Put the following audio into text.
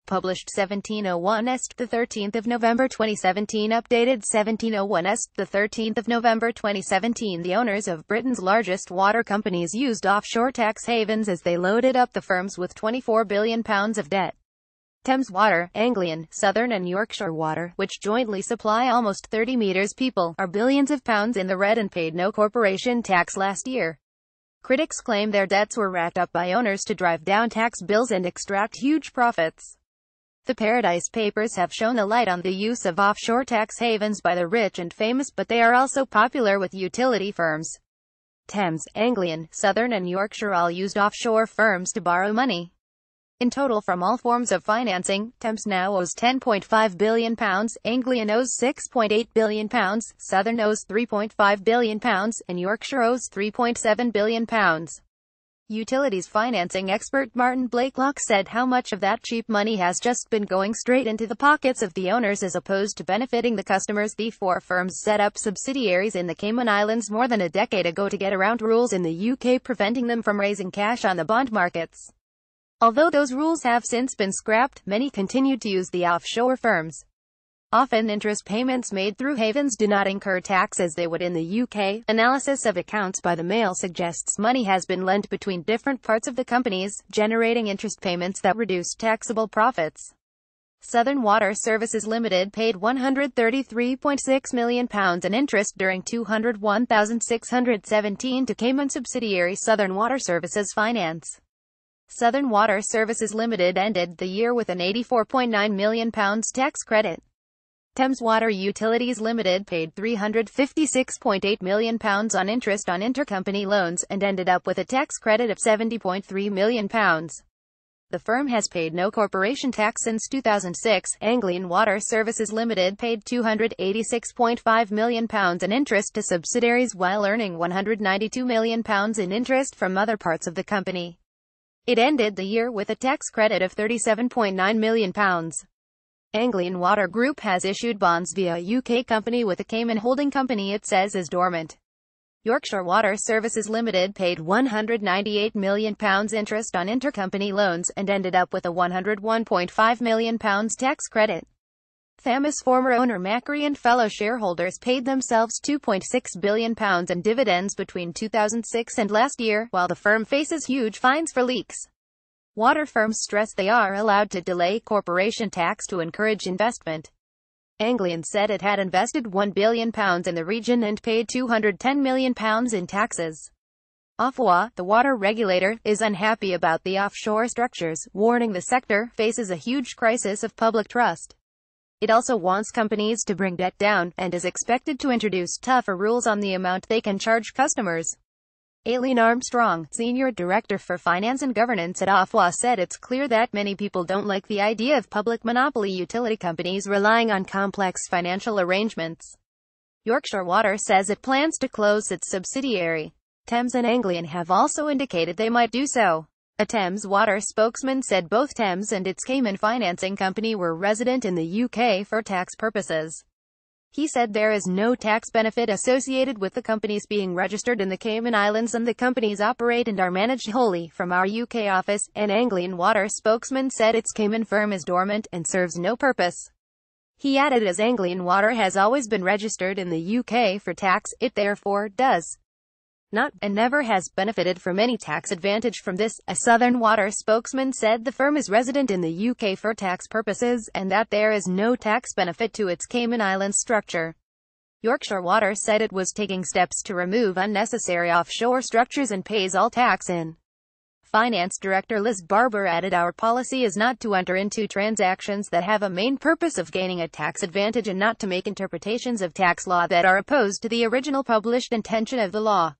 published 1701 est. The 13th of November 2017, updated 1701 est. The 13th of November 2017, the owners of Britain's largest water companies used offshore tax havens as they loaded up the firms with £24 billion of debt. Thames Water, Anglian, Southern and Yorkshire Water, which jointly supply almost 30 meters people, are billions of pounds in the red and paid no corporation tax last year. Critics claim their debts were racked up by owners to drive down tax bills and extract huge profits. The Paradise Papers have shone a light on the use of offshore tax havens by the rich and famous, but they are also popular with utility firms. Thames, Anglian, Southern and Yorkshire all used offshore firms to borrow money. In total from all forms of financing, Thames now owes £10.5 billion, Anglian owes £6.8 billion, Southern owes £3.5 billion, and Yorkshire owes £3.7 billion. Utilities financing expert Martin Blakelock said how much of that cheap money has just been going straight into the pockets of the owners as opposed to benefiting the customers. The four firms set up subsidiaries in the Cayman Islands more than a decade ago to get around rules in the UK preventing them from raising cash on the bond markets. Although those rules have since been scrapped, many continued to use the offshore firms. Often interest payments made through havens do not incur tax as they would in the UK. Analysis of accounts by the Mail suggests money has been lent between different parts of the companies, generating interest payments that reduce taxable profits. Southern Water Services Limited paid £133.6 million in interest during 201,617 to Cayman subsidiary Southern Water Services Finance. Southern Water Services Limited ended the year with an £84.9 million tax credit. Thames Water Utilities Limited paid £356.8 million on interest on intercompany loans, and ended up with a tax credit of £70.3 million. The firm has paid no corporation tax since 2006. Anglian Water Services Limited paid £286.5 million in interest to subsidiaries while earning £192 million in interest from other parts of the company. It ended the year with a tax credit of £37.9 million. Anglian Water Group has issued bonds via a UK company with a Cayman holding company it says is dormant. Yorkshire Water Services Limited paid £198 million interest on intercompany loans, and ended up with a £101.5 million tax credit. Thames former owner Macquarie and fellow shareholders paid themselves £2.6 billion in dividends between 2006 and last year, while the firm faces huge fines for leaks. Water firms stress they are allowed to delay corporation tax to encourage investment. Anglian said it had invested £1 billion in the region and paid £210 million in taxes. Ofwat, the water regulator, is unhappy about the offshore structures, warning the sector faces a huge crisis of public trust. It also wants companies to bring debt down, and is expected to introduce tougher rules on the amount they can charge customers. Aileen Armstrong, Senior Director for Finance and Governance at Ofwat, said it's clear that many people don't like the idea of public monopoly utility companies relying on complex financial arrangements. Yorkshire Water says it plans to close its subsidiary. Thames and Anglian have also indicated they might do so. A Thames Water spokesman said both Thames and its Cayman financing company were resident in the UK for tax purposes. He said there is no tax benefit associated with the companies being registered in the Cayman Islands, and the companies operate and are managed wholly from our UK office. An Anglian Water spokesman said its Cayman firm is dormant and serves no purpose. He added, as Anglian Water has always been registered in the UK for tax, it therefore does not, and never has, benefited from any tax advantage from this. A Southern Water spokesman said the firm is resident in the UK for tax purposes, and that there is no tax benefit to its Cayman Islands structure. Yorkshire Water said it was taking steps to remove unnecessary offshore structures and pays all tax in. Finance Director Liz Barber added, our policy is not to enter into transactions that have a main purpose of gaining a tax advantage, and not to make interpretations of tax law that are opposed to the original published intention of the law.